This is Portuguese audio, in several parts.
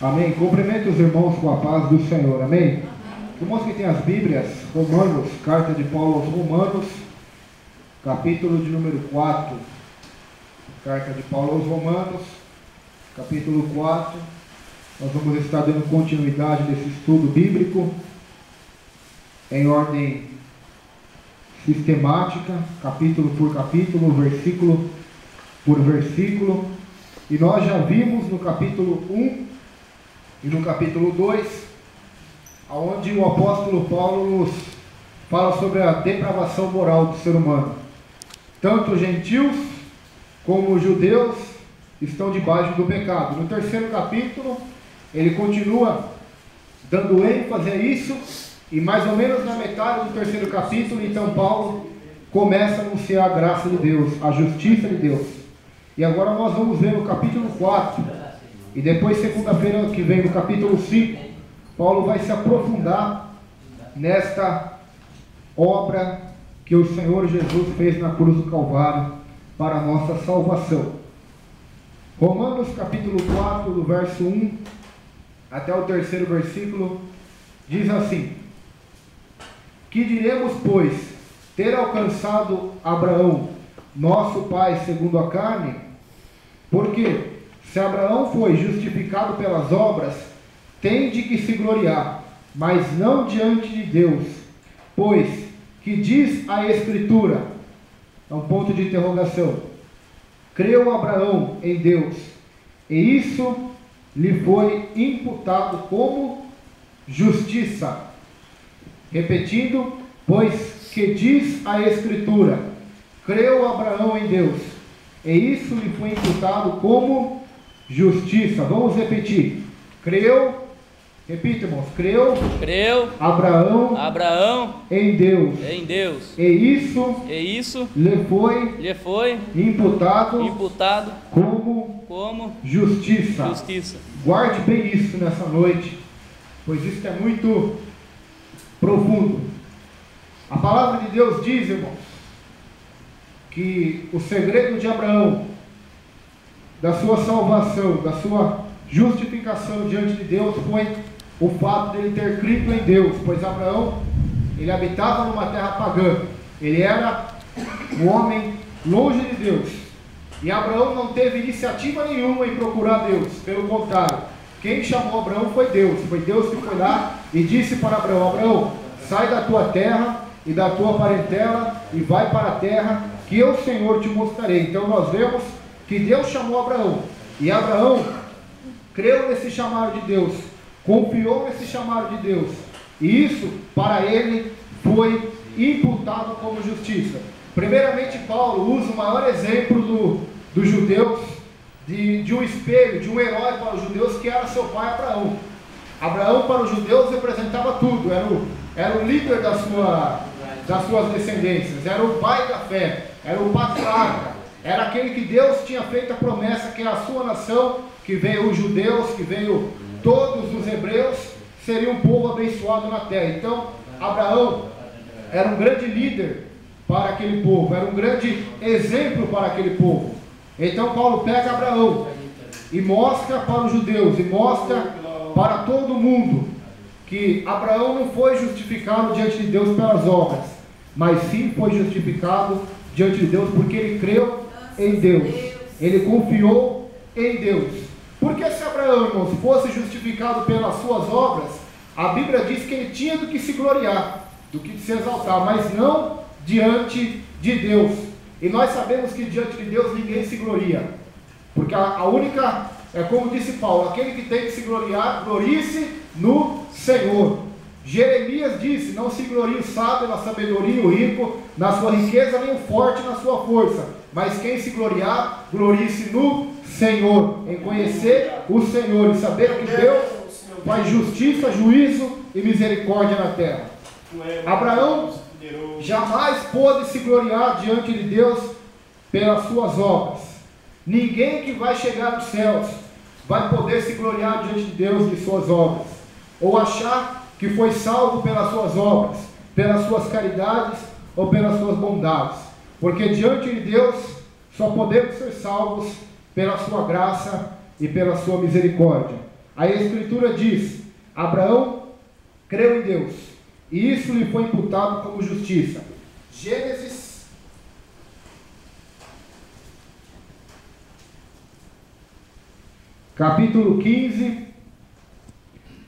Amém. Cumprimento os irmãos com a paz do Senhor. Amém. Irmãos que têm as Bíblias, Romanos, carta de Paulo aos Romanos, capítulo de número 4. Carta de Paulo aos Romanos, capítulo 4. Nós vamos estar dando continuidade desse estudo bíblico em ordem sistemática, capítulo por capítulo, versículo por versículo. E nós já vimos no capítulo 1 e no capítulo 2, onde o apóstolo Paulo nos fala sobre a depravação moral do ser humano. Tanto os gentios como os judeus estão debaixo do pecado. No terceiro capítulo, ele continua dando ênfase a isso, e mais ou menos na metade do terceiro capítulo, então Paulo começa a anunciar a graça de Deus, a justiça de Deus. E agora nós vamos ver no capítulo 4, e depois segunda-feira que vem no capítulo 5, Paulo vai se aprofundar nesta obra que o Senhor Jesus fez na cruz do Calvário para a nossa salvação. Romanos capítulo 4, do verso 1 até o terceiro versículo, diz assim: Que diremos, pois, ter alcançado Abraão, nosso pai segundo a carne? Porque se Abraão foi justificado pelas obras, tem de que se gloriar, mas não diante de Deus. Pois, que diz a Escritura? É um ponto de interrogação. Creu Abraão em Deus, e isso lhe foi imputado como justiça. Repetindo, pois que diz a Escritura? Creu Abraão em Deus, e isso lhe foi imputado como justiça. Vamos repetir. Creu, repita, irmãos. Creu Abraão em Deus, e isso lhe foi imputado como justiça. Guarde bem isso nessa noite, pois isso é muito profundo. A palavra de Deus diz, irmãos, que o segredo de Abraão, da sua salvação, da sua justificação diante de Deus, foi o fato de ele ter crido em Deus, pois Abraão, ele habitava numa terra pagã, ele era um homem longe de Deus, e Abraão não teve iniciativa nenhuma em procurar Deus. Pelo contrário, quem chamou Abraão foi Deus que foi lá e disse para Abraão: Abraão, sai da tua terra e da tua parentela e vai para a terra que eu, Senhor, te mostrarei. Então nós vemos que Deus chamou Abraão, e Abraão creu nesse chamado de Deus, confiou nesse chamado de Deus, e isso para ele foi imputado como justiça. Primeiramente, Paulo usa o maior exemplo dos judeus, de um espelho, de um herói para os judeus, que era seu pai Abraão. Abraão para os judeus representava tudo, era o líder das suas descendências, era o pai da fé, era o patriarca, era aquele que Deus tinha feito a promessa que a sua nação, que veio os judeus, que veio todos os hebreus, seria um povo abençoado na terra. Então Abraão era um grande líder para aquele povo, era um grande exemplo para aquele povo. Então Paulo pega Abraão e mostra para os judeus, e mostra para todo mundo, que Abraão não foi justificado diante de Deus pelas obras, mas sim foi justificado diante de Deus porque ele creu em Deus, ele confiou em Deus. Porque se Abraão, irmãos, fosse justificado pelas suas obras, a Bíblia diz que ele tinha do que se gloriar, do que se exaltar, mas não diante de Deus. E nós sabemos que diante de Deus ninguém se gloria, porque a única, como disse Paulo, aquele que tem que se gloriar, glorie-se no Senhor. Jeremias disse: não se glorie o sábio na sabedoria, o rico na sua riqueza, nem o forte na sua força, mas quem se gloriar, glorie-se no Senhor, em conhecer o Senhor e saber que Deus faz justiça, juízo e misericórdia na terra. Abraão jamais pôde se gloriar diante de Deus pelas suas obras. Ninguém que vai chegar nos céus vai poder se gloriar diante de Deus de suas obras, ou achar que foi salvo pelas suas obras, pelas suas caridades ou pelas suas bondades, porque diante de Deus só podemos ser salvos pela sua graça e pela sua misericórdia. A Escritura diz: Abraão creu em Deus, e isso lhe foi imputado como justiça. Gênesis capítulo 15,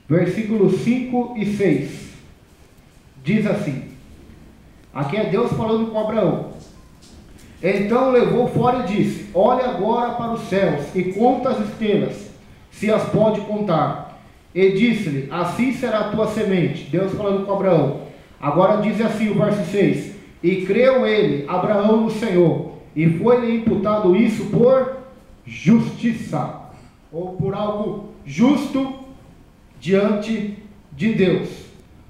versículos 5 e 6. Diz assim, aqui é Deus falando com Abraão. Então levou fora e disse: olha agora para os céus e conta as estrelas, se as pode contar. E disse-lhe: assim será a tua semente. Deus falando com Abraão. Agora diz assim o verso 6: e creu ele, Abraão, no Senhor, e foi-lhe imputado isso por justiça, ou por algo justo diante de Deus.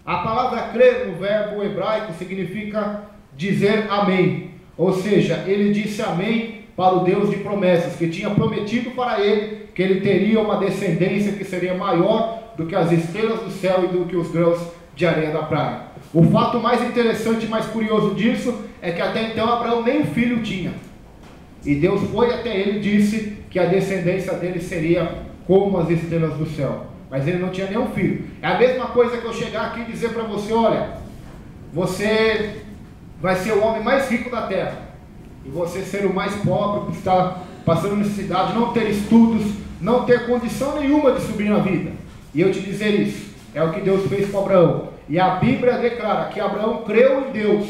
A palavra crer no verbo hebraico significa dizer amém, ou seja, ele disse amém para o Deus de promessas, que tinha prometido para ele que ele teria uma descendência que seria maior do que as estrelas do céu e do que os grãos de areia da praia. O fato mais interessante e mais curioso disso é que até então Abraão nem filho tinha, e Deus foi até ele e disse que a descendência dele seria como as estrelas do céu, mas ele não tinha nenhum filho. É a mesma coisa que eu chegar aqui e dizer para você: olha, você vai ser o homem mais rico da terra, e você ser o mais pobre, que está passando necessidade, não ter estudos, não ter condição nenhuma de subir na vida. E eu te dizer isso, é o que Deus fez com Abraão. E a Bíblia declara que Abraão creu em Deus,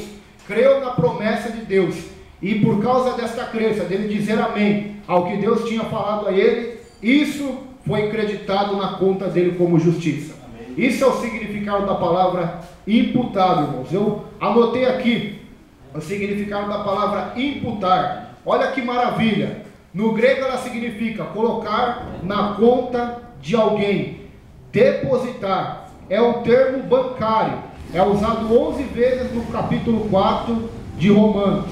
creu na promessa de Deus, e por causa desta crença, dele dizer amém ao que Deus tinha falado a ele, isso foi creditado na conta dele como justiça. Amém. Isso é o significado da palavra imputado, irmãos. Eu anotei aqui o significado da palavra imputar. Olha que maravilha. No grego ela significa colocar na conta de alguém. Depositar é um termo bancário, é usado 11 vezes no capítulo 4 de Romanos.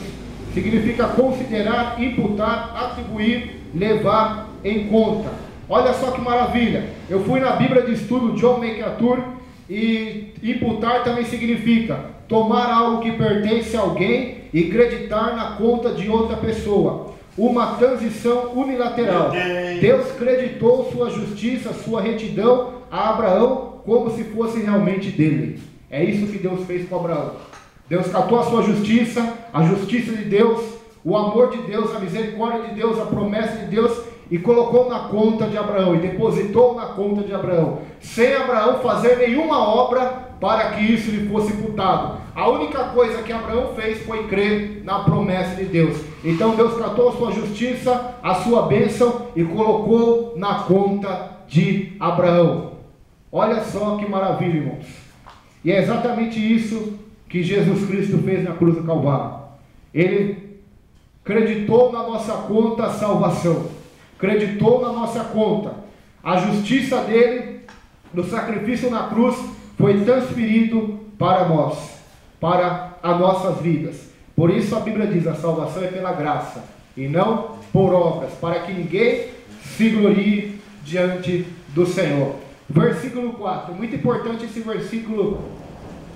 Significa considerar, imputar, atribuir, levar em conta. Olha só que maravilha. Eu fui na Bíblia de Estudo John MacArthur, e imputar também significa tomar algo que pertence a alguém e creditar na conta de outra pessoa. Uma transição unilateral. Deus creditou sua justiça, sua retidão a Abraão como se fosse realmente dele. É isso que Deus fez com Abraão. Deus catou a sua justiça, a justiça de Deus, o amor de Deus, a misericórdia de Deus, a promessa de Deus, e colocou na conta de Abraão, e depositou na conta de Abraão, sem Abraão fazer nenhuma obra para que isso lhe fosse imputado. A única coisa que Abraão fez foi crer na promessa de Deus. Então Deus catou a sua justiça, a sua bênção, e colocou na conta de Abraão. Olha só que maravilha, irmãos. E é exatamente isso que Jesus Cristo fez na cruz do Calvário. Ele creditou na nossa conta a salvação, creditou na nossa conta a justiça dele, do sacrifício na cruz, foi transferido para nós, para as nossas vidas. Por isso a Bíblia diz: a salvação é pela graça e não por obras, para que ninguém se glorie diante do Senhor. Versículo 4, muito importante esse versículo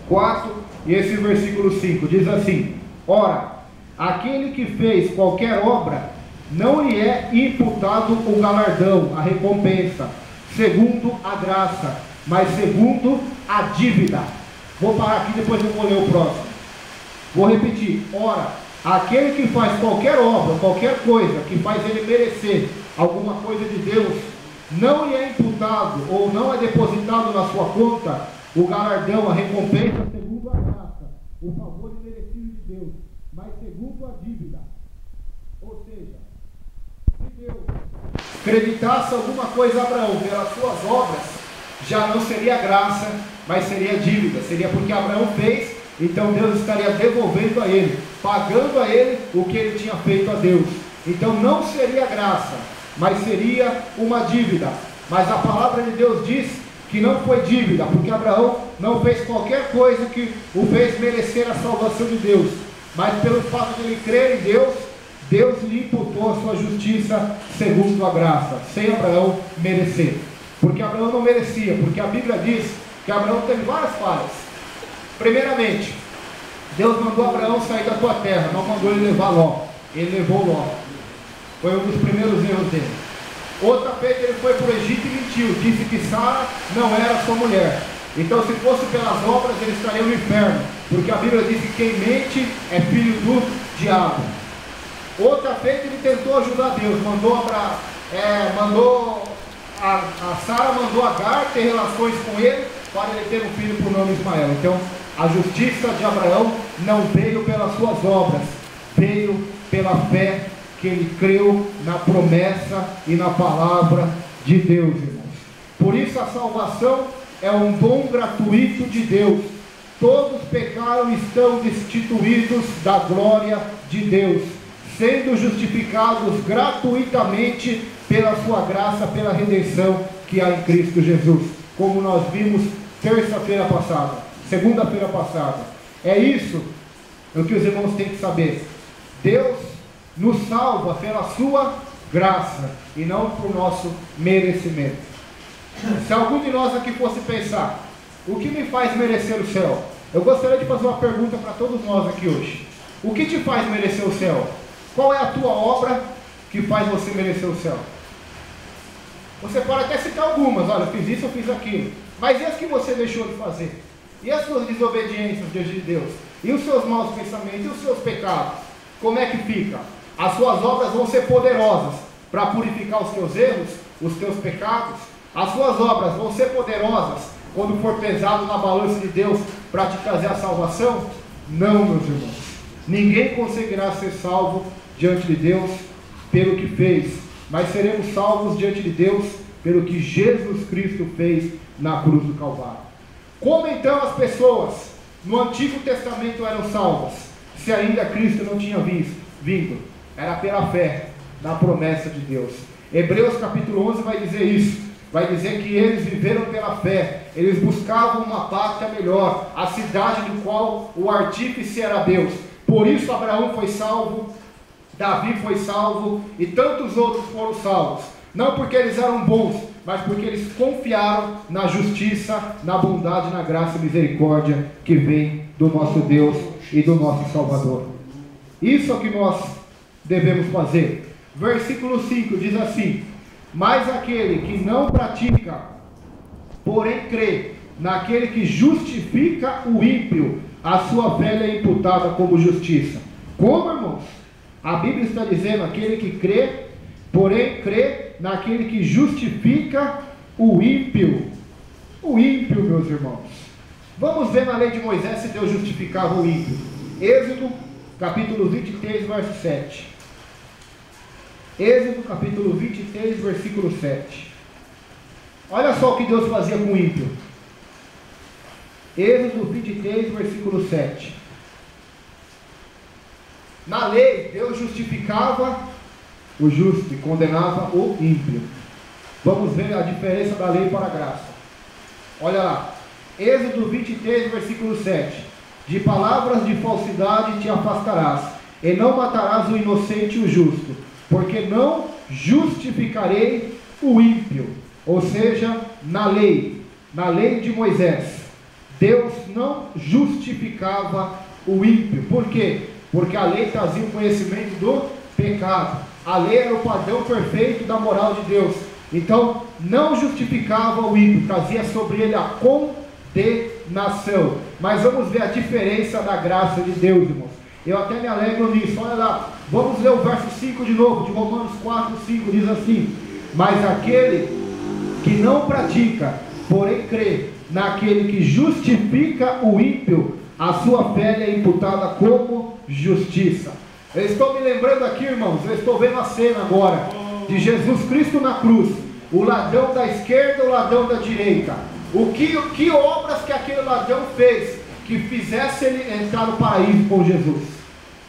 4 e esse versículo 5, diz assim: ora, aquele que fez qualquer obra, não lhe é imputado o galardão, a recompensa, segundo a graça, mas segundo a dívida. Vou parar aqui, depois eu vou ler o próximo. Vou repetir: ora, aquele que faz qualquer obra, qualquer coisa que faz ele merecer alguma coisa de Deus, não lhe é imputado ou não é depositado na sua conta o galardão, a recompensa, segundo a graça, o favor merecido de Deus, mas segundo a dívida. Ou seja, se Deus acreditasse alguma coisa a Abraão pelas suas obras, já não seria graça, mas seria dívida. Seria porque Abraão fez, então Deus estaria devolvendo a ele, pagando a ele o que ele tinha feito a Deus. Então não seria graça, mas seria uma dívida. Mas a palavra de Deus diz que não foi dívida, porque Abraão não fez qualquer coisa que o fez merecer a salvação de Deus, mas pelo fato de ele crer em Deus, Deus lhe imputou a sua justiça segundo a graça, sem Abraão merecer. Porque Abraão não merecia, porque a Bíblia diz que Abraão teve várias falhas. Primeiramente, Deus mandou Abraão sair da tua terra, não mandou ele levar Ló, ele levou Ló. Foi um dos primeiros erros dele. Outra feita ele foi para o Egito e mentiu, disse que Sara não era sua mulher. Então, se fosse pelas obras, ele estaria no inferno, porque a Bíblia diz que quem mente é filho do diabo. Outra feita ele tentou ajudar Deus, a Sara mandou Agar ter relações com ele, para ele ter um filho por nome Ismael. Então, a justiça de Abraão não veio pelas suas obras, veio pela fé que ele creu na promessa e na palavra de Deus, irmãos. Por isso a salvação é um dom gratuito de Deus. Todos pecaram e estão destituídos da glória de Deus, sendo justificados gratuitamente pela sua graça, pela redenção que há em Cristo Jesus, como nós vimos terça-feira passada, segunda-feira passada. É isso o que os irmãos têm que saber. Deus nos salva pela sua graça e não por nosso merecimento. Se algum de nós aqui fosse pensar, o que me faz merecer o céu? Eu gostaria de fazer uma pergunta para todos nós aqui hoje. O que te faz merecer o céu? Qual é a tua obra que faz você merecer o céu? Você pode até citar algumas, olha, eu fiz isso, eu fiz aquilo. Mas e as que você deixou de fazer? E as suas desobediências diante de Deus? E os seus maus pensamentos? E os seus pecados? Como é que fica? As suas obras vão ser poderosas para purificar os teus erros, os teus pecados. As suas obras vão ser poderosas quando for pesado na balança de Deus para te trazer a salvação? Não, meus irmãos. Ninguém conseguirá ser salvo diante de Deus pelo que fez, mas seremos salvos diante de Deus pelo que Jesus Cristo fez na cruz do Calvário. Como então as pessoas no Antigo Testamento eram salvas, se ainda Cristo não tinha vindo? Era pela fé na promessa de Deus. Hebreus capítulo 11 vai dizer isso. Vai dizer que eles viveram pela fé, eles buscavam uma pátria melhor, a cidade do qual o artífice era Deus. Por isso Abraão foi salvo, Davi foi salvo e tantos outros foram salvos. Não porque eles eram bons, mas porque eles confiaram na justiça, na bondade, na graça e misericórdia que vem do nosso Deus e do nosso Salvador. Isso é o que nós devemos fazer. Versículo 5 diz assim: mas aquele que não pratica, porém crê naquele que justifica o ímpio, a sua fé é imputada como justiça. Como, irmãos? A Bíblia está dizendo aquele que crê, porém crê naquele que justifica o ímpio. O ímpio, meus irmãos. Vamos ver na lei de Moisés se Deus justificava o ímpio. Êxodo capítulo 23, verso 7. Êxodo capítulo 23, versículo 7. Olha só o que Deus fazia com o ímpio. Êxodo 23, versículo 7. Na lei, Deus justificava o justo e condenava o ímpio. Vamos ver a diferença da lei para a graça. Olha lá. Êxodo 23, versículo 7. De palavras de falsidade te afastarás, e não matarás o inocente e o justo, porque não justificarei o ímpio. Ou seja, na lei de Moisés, Deus não justificava o ímpio. Por quê? Porque a lei trazia o conhecimento do pecado. A lei era o padrão perfeito da moral de Deus. Então, não justificava o ímpio, trazia sobre ele a condenação. Mas vamos ver a diferença da graça de Deus, irmãos. Eu até me alegro nisso. Olha lá, vamos ler o verso 5 de novo, de Romanos 4, 5, diz assim: mas aquele que não pratica, porém crê naquele que justifica o ímpio, a sua fé é imputada como justiça. Eu estou me lembrando aqui, irmãos, eu estou vendo a cena agora, de Jesus Cristo na cruz, o ladrão da esquerda, o ladrão da direita. Que obras que aquele ladrão fez, que fizesse ele entrar no paraíso com Jesus?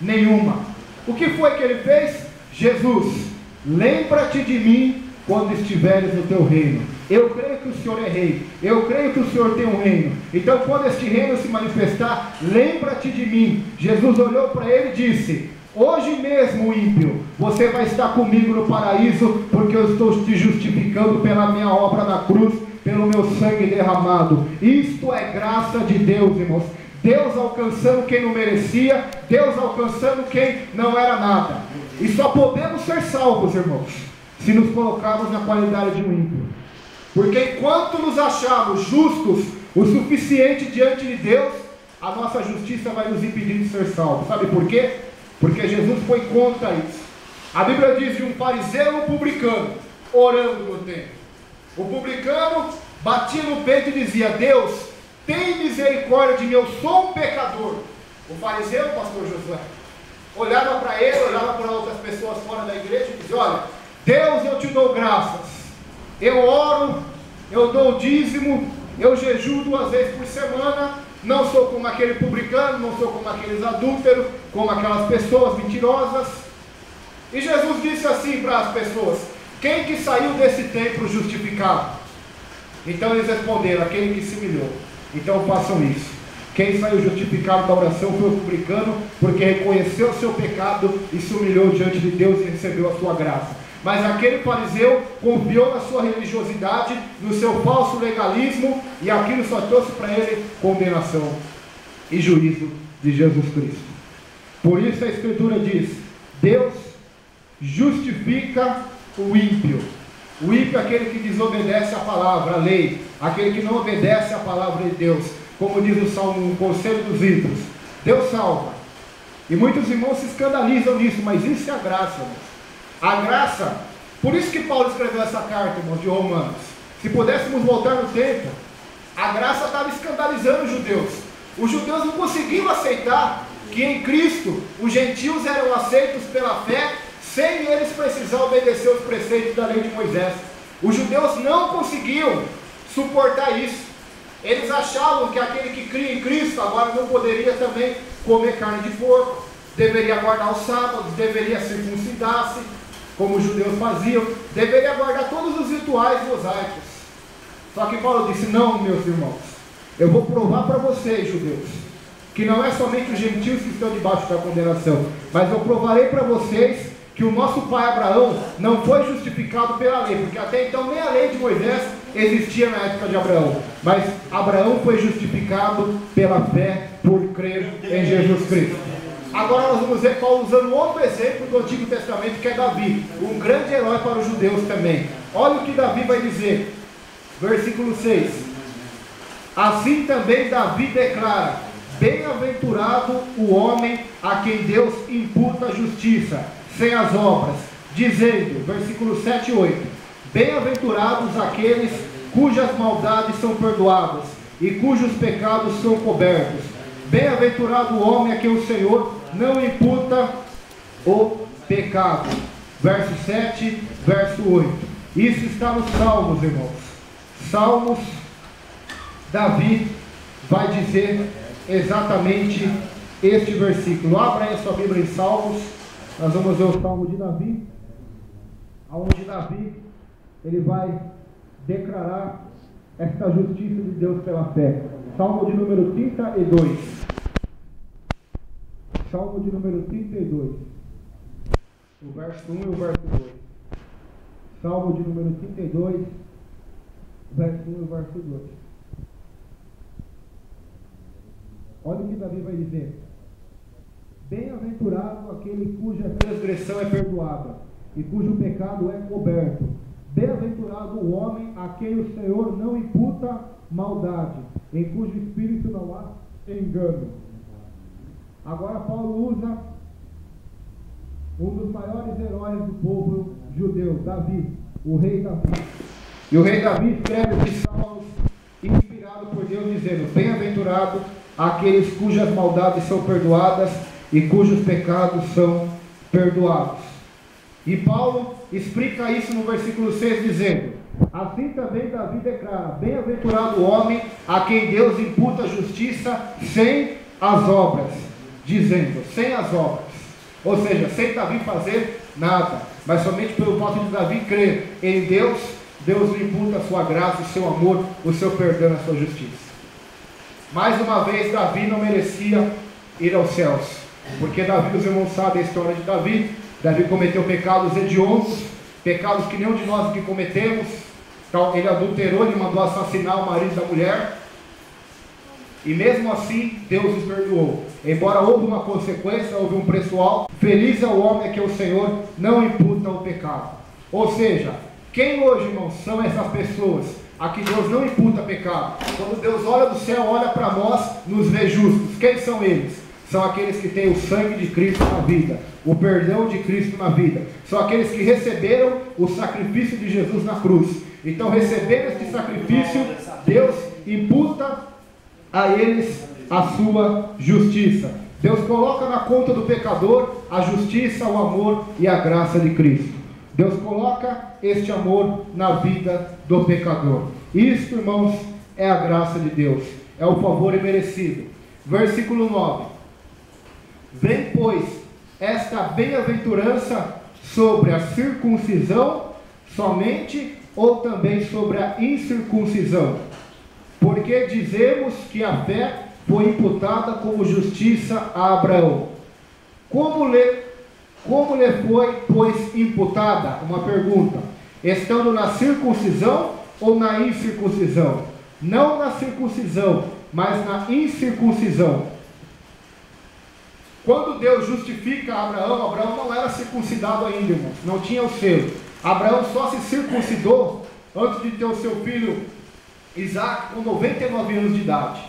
Nenhuma. O que foi que ele fez? Jesus, lembra-te de mim quando estiveres no teu reino. Eu creio que o Senhor é rei, eu creio que o Senhor tem um reino. Então quando este reino se manifestar, lembra-te de mim. Jesus olhou para ele e disse: hoje mesmo, ímpio, você vai estar comigo no paraíso, porque eu estou te justificando pela minha obra na cruz, pelo meu sangue derramado. Isto é graça de Deus, irmãos. Deus alcançando quem não merecia, Deus alcançando quem não era nada. E só podemos ser salvos, irmãos, se nos colocarmos na qualidade de um ímpio. Porque enquanto nos acharmos justos o suficiente diante de Deus, a nossa justiça vai nos impedir de ser salvos. Sabe por quê? Porque Jesus foi contra isso. A Bíblia diz de um fariseu e um publicano orando no templo. O publicano batia no peito e dizia: Deus, tem misericórdia de mim, eu sou um pecador. O fariseu, pastor Josué, olhava para ele, olhava para outras pessoas fora da igreja e dizia: olha, Deus, eu te dou graças, eu oro, eu dou dízimo, eu jejuo 2 vezes por semana, não sou como aquele publicano, não sou como aqueles adúlteros, como aquelas pessoas mentirosas. E Jesus disse assim para as pessoas: quem que saiu desse templo justificado? Então eles responderam: aquele que se humilhou. Então façam isso. Quem saiu justificado da oração foi o publicano, porque reconheceu o seu pecado e se humilhou diante de Deus e recebeu a sua graça. Mas aquele fariseu confiou na sua religiosidade, no seu falso legalismo, e aquilo só trouxe para ele condenação e juízo de Jesus Cristo. Por isso a Escritura diz: Deus justifica o ímpio. O ímpio é aquele que desobedece a palavra, a lei, aquele que não obedece a palavra de Deus. Como diz o Salmo, o Conselho dos Ímpios, Deus salva. E muitos irmãos se escandalizam nisso, mas isso é a graça, irmãos. A graça, por isso que Paulo escreveu essa carta, irmãos, de Romanos. Se pudéssemos voltar no tempo, a graça estava escandalizando os judeus. Os judeus não conseguiam aceitar que em Cristo os gentios eram aceitos pela fé, sem eles precisar obedecer os preceitos da lei de Moisés. Os judeus não conseguiam suportar isso. Eles achavam que aquele que cria em Cristo agora não poderia também comer carne de porco, deveria guardar os sábados, deveria circuncidar-se, como os judeus faziam, deveria guardar todos os rituais mosaicos. Só que Paulo disse: não, meus irmãos, eu vou provar para vocês, judeus, que não é somente os gentios que estão debaixo da condenação, mas eu provarei para vocês que o nosso pai Abraão não foi justificado pela lei, porque até então nem a lei de Moisés existia na época de Abraão, mas Abraão foi justificado pela fé por crer em Jesus Cristo. Agora nós vamos ver Paulo usando outro exemplo do Antigo Testamento, que é Davi, um grande herói para os judeus também. Olha o que Davi vai dizer, versículo 6: assim também Davi declara: bem-aventurado o homem a quem Deus imputa a justiça sem as obras, dizendo, versículo 7 e 8: bem-aventurados aqueles cujas maldades são perdoadas e cujos pecados são cobertos. Bem-aventurado o homem a quem o Senhor não imputa o pecado. Verso 7, verso 8. Isso está nos Salmos, irmãos. Salmos, Davi vai dizer exatamente este versículo. Abra aí a sua Bíblia em Salmos. Nós vamos ver o Salmo de Davi, onde Davi ele vai declarar esta justiça de Deus pela fé. Salmo de número 32. Salmo de número 32. O verso 1 e o verso 2. Salmo de número 32, verso 1 e o verso 2. Olha o que Davi vai dizer: bem-aventurado aquele cuja transgressão é perdoada e cujo pecado é coberto. Bem-aventurado o homem a quem o Senhor não imputa maldade, em cujo espírito não há engano. Agora Paulo usa um dos maiores heróis do povo judeu, Davi, o rei Davi. E o rei Davi escreve esses salmos inspirado por Deus, dizendo: bem-aventurado aqueles cujas maldades são perdoadas e cujos pecados são perdoados. E Paulo explica isso no versículo 6, dizendo: assim também Davi declara: bem-aventurado o homem a quem Deus imputa a justiça sem as obras, dizendo, sem as obras, ou seja, sem Davi fazer nada, mas somente pelo fato de Davi crer em Deus, Deus lhe imputa a sua graça, o seu amor, o seu perdão, a sua justiça. Mais uma vez, Davi não merecia ir aos céus, porque Davi, os irmãos sabem a história de Davi. Davi cometeu pecados hediondos, pecados que nenhum de nós aqui cometemos. Então, ele adulterou, ele mandou assassinar o marido da mulher, e mesmo assim Deus os perdoou. Embora houve uma consequência, houve um preço alto. Feliz é o homem a que o Senhor não imputa o pecado. Ou seja, quem hoje, irmãos, são essas pessoas a que Deus não imputa pecado? Quando Deus olha do céu, olha para nós, nos vê justos. Quem são eles? São aqueles que têm o sangue de Cristo na vida, o perdão de Cristo na vida. São aqueles que receberam o sacrifício de Jesus na cruz. Então, recebendo este sacrifício, Deus imputa a eles a sua justiça. Deus coloca na conta do pecador a justiça, o amor e a graça de Cristo. Deus coloca este amor na vida do pecador. Isto, irmãos, é a graça de Deus, é o favor imerecido. Versículo 9: vem, pois, esta bem-aventurança sobre a circuncisão somente, ou também sobre a incircuncisão? Porque dizemos que a fé foi imputada como justiça a Abraão. Como lhe foi, pois, imputada? Uma pergunta. Estando na circuncisão ou na incircuncisão? Não na circuncisão, mas na incircuncisão. Quando Deus justifica Abraão, Abraão não era circuncidado ainda, irmãos, não tinha o selo. Abraão só se circuncidou antes de ter o seu filho Isaac com 99 anos de idade.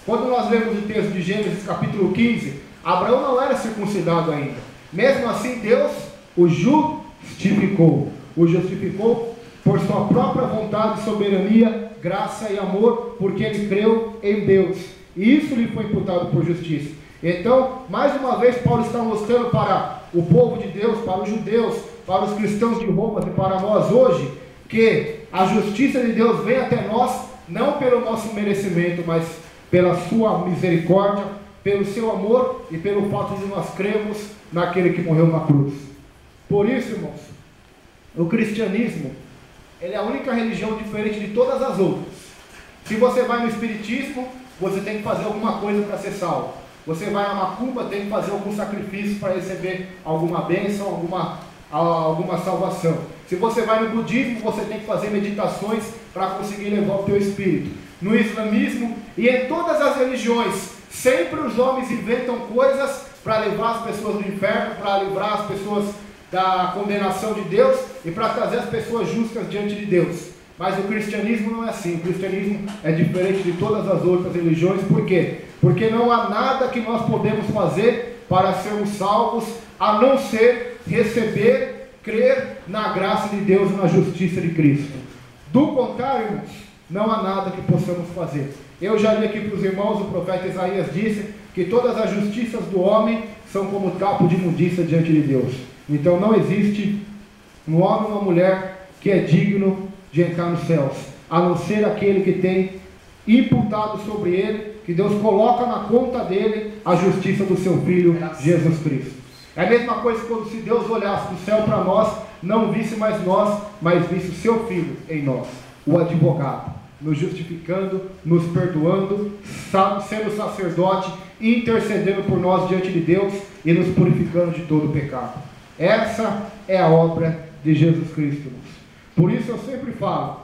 Quando nós lemos o texto de Gênesis capítulo 15, Abraão não era circuncidado ainda. Mesmo assim, Deus o justificou. O justificou por sua própria vontade, soberania, graça e amor, porque ele creu em Deus. E isso lhe foi imputado por justiça. Então, mais uma vez, Paulo está mostrando para o povo de Deus, para os judeus, para os cristãos de Roma e para nós hoje, que a justiça de Deus vem até nós, não pelo nosso merecimento, mas pela sua misericórdia, pelo seu amor e pelo fato de nós cremos naquele que morreu na cruz. Por isso, irmãos, o cristianismo, ele é a única religião diferente de todas as outras. Se você vai no espiritismo, você tem que fazer alguma coisa para ser salvo. Você vai na macumba, tem que fazer algum sacrifício para receber alguma bênção, alguma salvação. Se você vai no budismo, você tem que fazer meditações para conseguir levar o teu espírito. No islamismo e em todas as religiões, sempre os homens inventam coisas para levar as pessoas do inferno, para livrar as pessoas da condenação de Deus e para trazer as pessoas justas diante de Deus. Mas o cristianismo não é assim. O cristianismo é diferente de todas as outras religiões. Por quê? Porque não há nada que nós podemos fazer para sermos salvos, a não ser receber, crer na graça de Deus e na justiça de Cristo. Do contrário, irmãos, não há nada que possamos fazer. Eu já li aqui para os irmãos, o profeta Isaías disse que todas as justiças do homem são como trapo de imundícia diante de Deus. Então não existe um homem ou uma mulher que é digno de entrar nos céus, a não ser aquele que tem imputado sobre ele, que Deus coloca na conta dele a justiça do seu Filho, Jesus Cristo. É a mesma coisa quando se Deus olhasse do céu para nós, não visse mais nós, mas visse o seu Filho em nós, o advogado, nos justificando, nos perdoando, sendo sacerdote, intercedendo por nós diante de Deus e nos purificando de todo o pecado. Essa é a obra de Jesus Cristo, irmãos. Por isso eu sempre falo,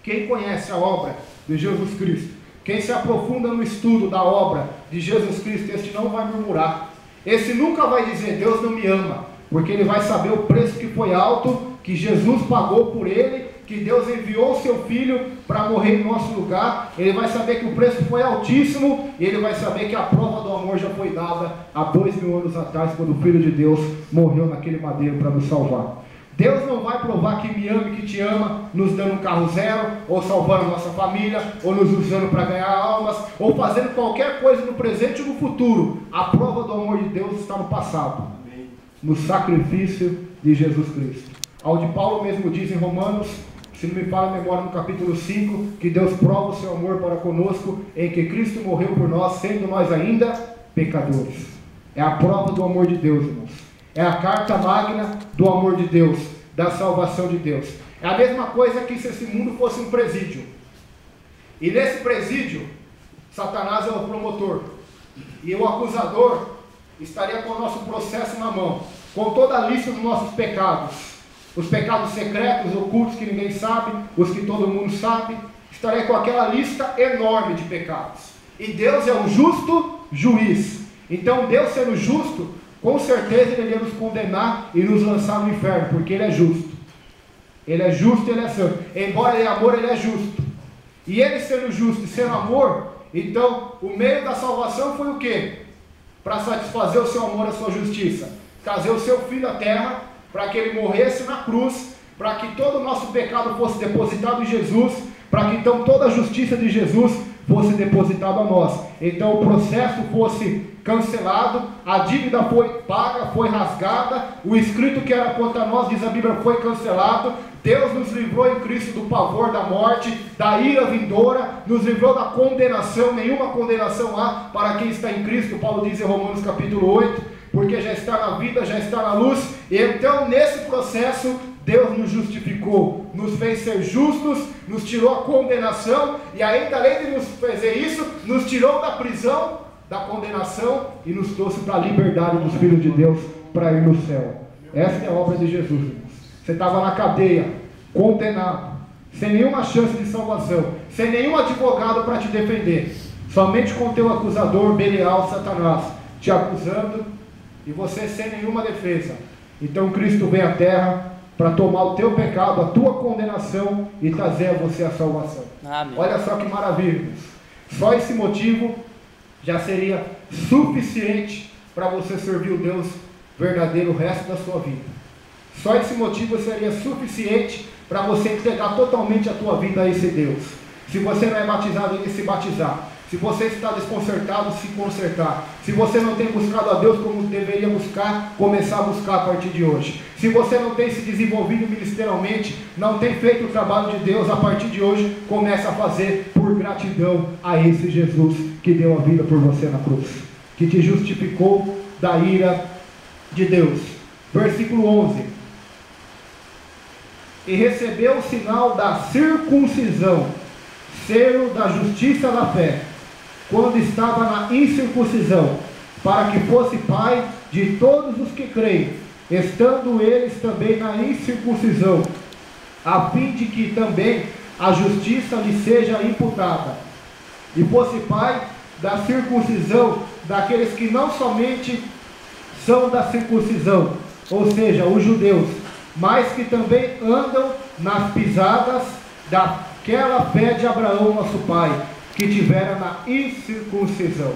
quem conhece a obra de Jesus Cristo, quem se aprofunda no estudo da obra de Jesus Cristo, este não vai murmurar, esse nunca vai dizer, Deus não me ama, porque ele vai saber o preço que foi alto, que Jesus pagou por ele, que Deus enviou o seu Filho para morrer em nosso lugar. Ele vai saber que o preço foi altíssimo, e ele vai saber que a prova do amor já foi dada há 2000 anos atrás, quando o Filho de Deus morreu naquele madeiro para nos salvar. Deus não vai provar que me ama e que te ama, nos dando um carro zero, ou salvando a nossa família, ou nos usando para ganhar almas, ou fazendo qualquer coisa no presente ou no futuro. A prova do amor de Deus está no passado, no sacrifício de Jesus Cristo. Onde Paulo mesmo diz em Romanos, se não me falha a memória, no capítulo 5, que Deus prova o seu amor para conosco, em que Cristo morreu por nós, sendo nós ainda pecadores. É a prova do amor de Deus, irmãos. É a carta magna do amor de Deus, da salvação de Deus. É a mesma coisa que se esse mundo fosse um presídio. E nesse presídio, Satanás é o promotor. E o acusador estaria com o nosso processo na mão, com toda a lista dos nossos pecados. Os pecados secretos, ocultos, que ninguém sabe, os que todo mundo sabe. Estaria com aquela lista enorme de pecados. E Deus é um justo juiz. Então Deus, sendo justo, com certeza ele iria nos condenar e nos lançar no inferno, porque ele é justo. Ele é justo e ele é santo. Embora ele é amor, ele é justo. E ele sendo justo e sendo amor, então o meio da salvação foi o quê? Para satisfazer o seu amor e a sua justiça. Trazer o seu filho à terra, para que ele morresse na cruz, para que todo o nosso pecado fosse depositado em Jesus, para que então toda a justiça de Jesus fosse depositada a nós. Então o processo fosse cancelado, a dívida foi paga, foi rasgada, o escrito que era contra nós, diz a Bíblia, foi cancelado. Deus nos livrou em Cristo do pavor da morte, da ira vindoura, nos livrou da condenação, nenhuma condenação há para quem está em Cristo, Paulo diz em Romanos capítulo 8, porque já está na vida, já está na luz. E então nesse processo Deus nos justificou, nos fez ser justos, nos tirou a condenação, e ainda além de nos fazer isso, nos tirou da prisão, da condenação, e nos trouxe para a liberdade dos filhos de Deus, para ir no céu. Essa é a obra de Jesus, irmãos. Você estava na cadeia, condenado, sem nenhuma chance de salvação, sem nenhum advogado para te defender, somente com o teu acusador, Belial, Satanás, te acusando, e você sem nenhuma defesa. Então Cristo veio à terra para tomar o teu pecado, a tua condenação, e trazer a você a salvação. Amém. Olha só que maravilha, irmãos. Só esse motivo já seria suficiente para você servir o Deus verdadeiro o resto da sua vida. Só esse motivo seria suficiente para você entregar totalmente a tua vida a esse Deus. Se você não é batizado, ele se batizar. Se você está desconcertado, se consertar. Se você não tem buscado a Deus como deveria buscar, começar a buscar a partir de hoje. Se você não tem se desenvolvido ministerialmente, não tem feito o trabalho de Deus, a partir de hoje, comece a fazer por gratidão a esse Jesus que deu a vida por você na cruz, que te justificou da ira de Deus. Versículo 11. E recebeu o sinal da circuncisão, selo da justiça da fé, quando estava na incircuncisão, para que fosse pai de todos os que creem, estando eles também na incircuncisão, a fim de que também a justiça lhe seja imputada, e fosse pai da circuncisão daqueles que não somente são da circuncisão, ou seja, os judeus, mas que também andam nas pisadas daquela fé de Abraão, nosso pai, que tivera na incircuncisão.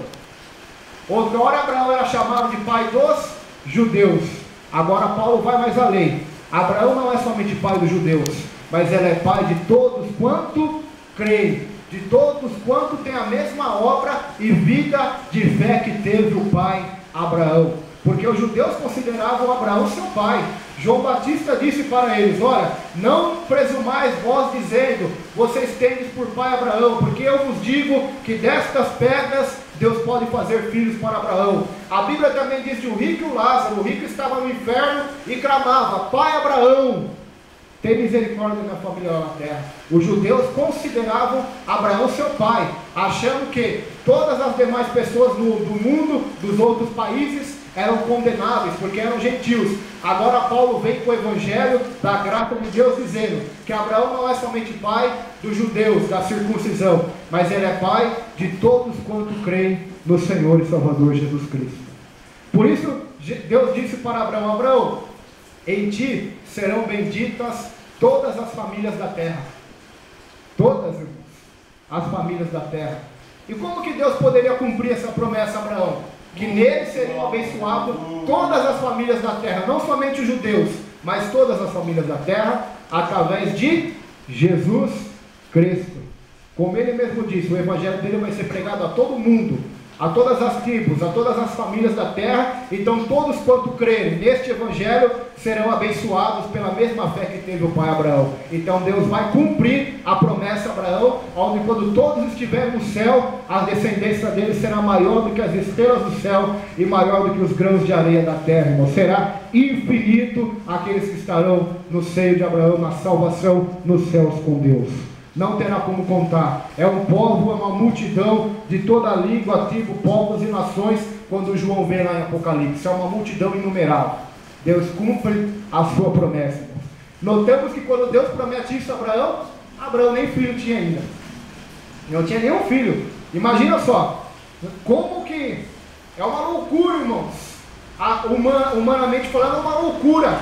Outrora Abraão era chamado de pai dos judeus. Agora Paulo vai mais além. Abraão não é somente pai dos judeus, mas ele é pai de todos quanto creem, de todos quanto tem a mesma obra e vida de fé que teve o pai Abraão. Porque os judeus consideravam Abraão seu pai. João Batista disse para eles: olha, não presumais vós dizendo, vocês tendes por pai Abraão, porque eu vos digo que destas pedras Deus pode fazer filhos para Abraão. A Bíblia também diz de um rico e um Lázaro. O rico estava no inferno e clamava: pai Abraão, tem misericórdia da minha família lá na terra. Os judeus consideravam Abraão seu pai, achando que todas as demais pessoas do mundo, dos outros países, eram condenáveis, porque eram gentios. Agora Paulo vem com o evangelho da graça de Deus, dizendo que Abraão não é somente pai dos judeus, da circuncisão, mas ele é pai de todos quanto creem no Senhor e Salvador Jesus Cristo. Por isso Deus disse para Abraão: Abraão, em ti serão benditas todas as famílias da terra. Todas, irmãos, as famílias da terra. E como que Deus poderia cumprir essa promessa a Abraão? Que nele seriam abençoadas todas as famílias da terra, não somente os judeus, mas todas as famílias da terra, através de Jesus Cristo. Como ele mesmo disse, o evangelho dele vai ser pregado a todo mundo, a todas as tribos, a todas as famílias da terra. Então todos quanto crerem neste evangelho serão abençoados pela mesma fé que teve o pai Abraão. Então Deus vai cumprir a promessa a Abraão, onde quando todos estiverem no céu, a descendência deles será maior do que as estrelas do céu e maior do que os grãos de areia da terra, irmão. Será infinito aqueles que estarão no seio de Abraão, na salvação nos céus com Deus. Não terá como contar. É um povo, é uma multidão de toda língua, tribo, povos e nações. Quando João vê lá em Apocalipse, é uma multidão inumerável. Deus cumpre a sua promessa, irmãos. Notamos que quando Deus promete isso a Abraão, Abraão nem filho tinha ainda. Não tinha nenhum filho. Imagina só, como que é uma loucura, irmãos. Humanamente falando, é uma loucura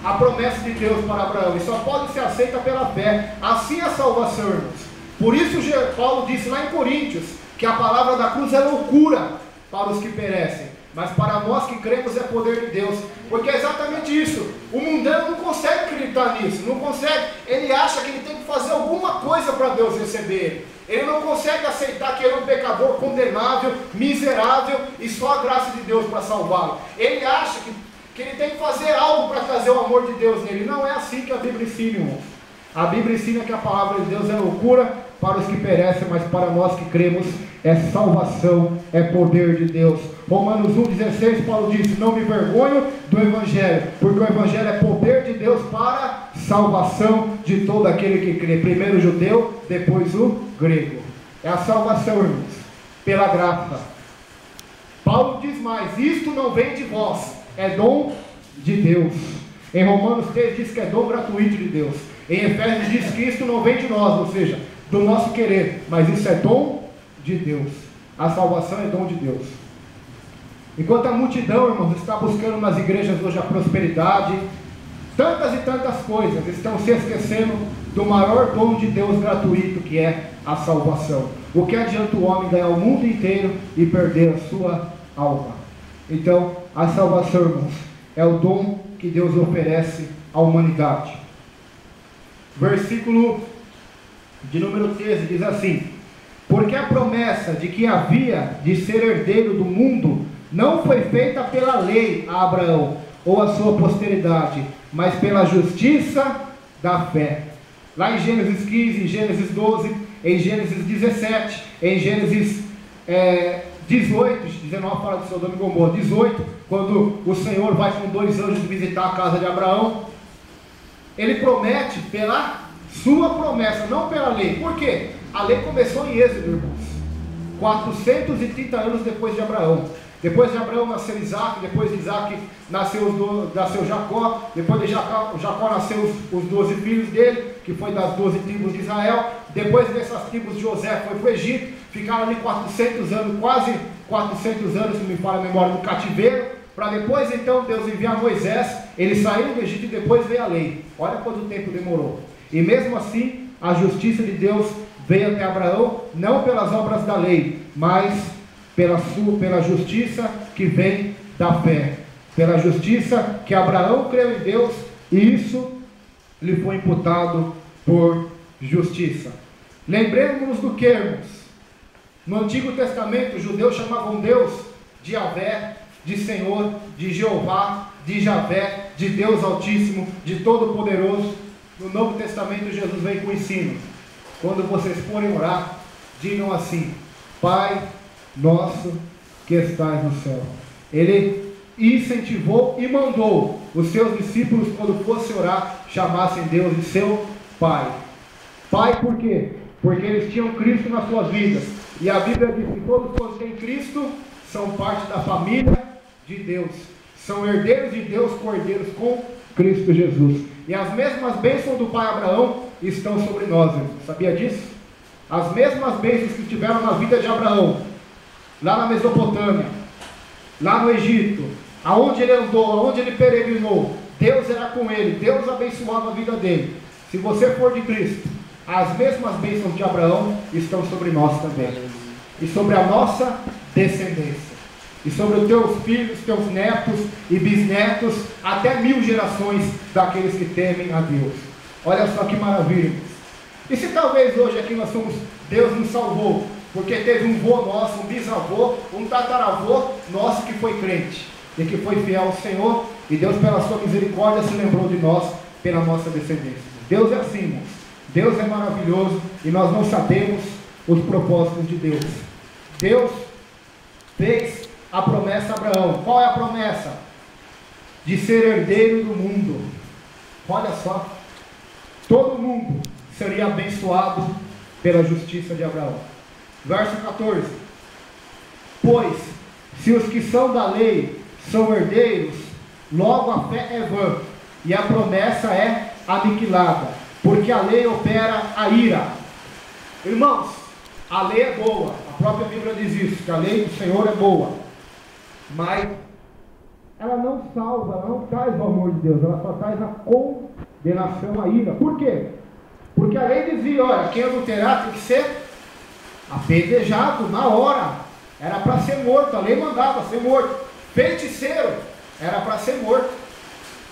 a promessa de Deus para Abraão, e só pode ser aceita pela fé. Assim é a salvação, irmãos. Por isso Paulo disse lá em Coríntios, que a palavra da cruz é loucura para os que perecem, mas para nós que cremos é poder de Deus. Porque é exatamente isso. O mundano não consegue acreditar nisso, não consegue. Ele acha que ele tem que fazer alguma coisa para Deus receber ele. Ele não consegue aceitar que ele é um pecador condenável, miserável, e só a graça de Deus para salvá-lo. Ele acha que ele tem que fazer algo para trazer o amor de Deus nele. Não é assim que a Bíblia ensina, irmãos. A Bíblia ensina que a palavra de Deus é loucura para os que perecem, mas para nós que cremos é salvação, é poder de Deus. Romanos 1,16, Paulo disse: não me envergonho do Evangelho, porque o Evangelho é poder de Deus para salvação de todo aquele que crê. Primeiro o judeu, depois o grego. É a salvação, irmãos, pela graça. Paulo diz mais: isto não vem de vós, é dom de Deus. Em Romanos 3 diz que é dom gratuito de Deus. Em Efésios diz que isto não vem de nós, ou seja, do nosso querer, mas isso é dom de Deus. A salvação é dom de Deus. Enquanto a multidão, irmãos, está buscando nas igrejas hoje a prosperidade, tantas e tantas coisas, estão se esquecendo do maior dom de Deus gratuito, que é a salvação. O que adianta o homem ganhar o mundo inteiro e perder a sua alma? Então, a salvação, irmãos, é o dom que Deus oferece à humanidade. Versículo de número 13 diz assim: porque a promessa de que havia de ser herdeiro do mundo não foi feita pela lei a Abraão ou a sua posteridade, mas pela justiça da fé. Lá em Gênesis 15, em Gênesis 12, em Gênesis 17, em Gênesis 18, 19 fala de Sodoma e Gomorra, 18, quando o Senhor vai com 2 anjos visitar a casa de Abraão, ele promete pela sua promessa, não pela lei. Por quê? A lei começou em Êxodo, irmãos, 430 anos depois de Abraão. Depois de Abraão nasceu Isaac, depois de Isaac nasceu Jacó, depois de Jacó nasceu os 12 filhos dele, que foi das 12 tribos de Israel. Depois dessas tribos, José foi para o Egito, ficaram ali 400 anos, quase 400 anos, se me falha a memória, no cativeiro, para depois então Deus enviar Moisés, eles saíram do Egito e depois veio a lei. Olha quanto tempo demorou. E mesmo assim, a justiça de Deus veio até Abraão, não pelas obras da lei, mas pela justiça que vem da fé, pela justiça que Abraão creu em Deus, e isso lhe foi imputado por justiça. Lembremos-nos do que, irmãos? No Antigo Testamento, os judeus chamavam Deus de Yahvé, de Senhor, de Jeová, de Javé, de Deus Altíssimo, de Todo-Poderoso. No Novo Testamento, Jesus vem com o ensino: quando vocês forem orar, digam assim: Pai nosso que estais no céu. Ele incentivou e mandou os seus discípulos, quando fossem orar, chamassem Deus de seu Pai. Pai por quê? Porque eles tinham Cristo nas suas vidas, e a Bíblia diz que todos quantos têm Cristo são parte da família de Deus, são herdeiros de Deus, co-herdeiros com Cristo Jesus. E as mesmas bênçãos do pai Abraão estão sobre nós, irmãos. Sabia disso? As mesmas bênçãos que tiveram na vida de Abraão, lá na Mesopotâmia, lá no Egito, aonde ele andou, aonde ele peregrinou, Deus era com ele, Deus abençoava a vida dele. Se você for de Cristo, as mesmas bênçãos de Abraão estão sobre nós também, e sobre a nossa descendência, e sobre os teus filhos, teus netos e bisnetos, até 1000 gerações daqueles que temem a Deus. Olha só que maravilha. E se talvez hoje aqui nós somos, Deus nos salvou, porque teve um vô nosso, um bisavô, um tataravô nosso que foi crente, e que foi fiel ao Senhor, e Deus pela sua misericórdia se lembrou de nós, pela nossa descendência. Deus é assim, irmãos. Deus é maravilhoso, e nós não sabemos os propósitos de Deus. Deus fez a promessa a Abraão. Qual é a promessa? De ser herdeiro do mundo. Olha só, todo mundo seria abençoado pela justiça de Abraão. Verso 14: pois se os que são da lei são herdeiros, logo a fé é vã, e a promessa é aniquilada, porque a lei opera a ira. Irmãos, a lei é boa, a própria Bíblia diz isso, que a lei do Senhor é boa, mas ela não salva, ela não traz o amor de Deus, ela só traz a condenação, a ira. Por quê? Porque a lei dizia, olha, quem adulterar tem que ser apedrejado na hora, era para ser morto, a lei mandava ser morto. Feiticeiro era para ser morto.